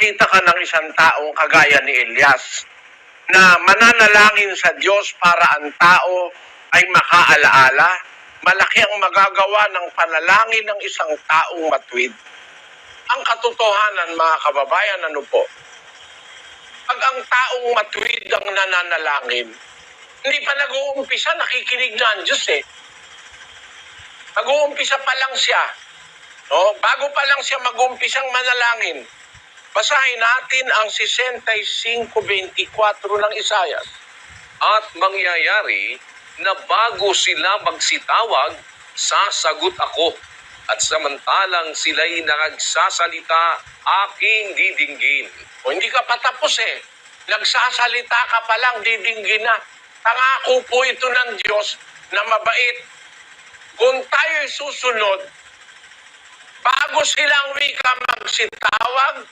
makakita ka ng isang taong kagaya ni Elias na mananalangin sa Diyos para ang tao ay makaalaala, malaki ang magagawa ng panalangin ng isang taong matuwid. Ang katotohanan, mga kababayan, ano po? Pag ang taong matuwid ang nananalangin, hindi pa nag-uumpisa, nakikinig na ang Diyos eh. Mag-uumpisa pa lang siya. No? Bago pa lang siya mag-uumpisang manalangin, basahin natin ang 65:24 ng Isaias. At mangyayari na bago sila magsitawag, sasagot ako. At samantalang sila'y nagsasalita, aking didinggin. O hindi ka pa tapos eh. Nagsasalita ka pa lang, didinggin na. Pangako po ito ng Diyos na mabait. Kung tayo'y susunod, bago silang wika magsitawag,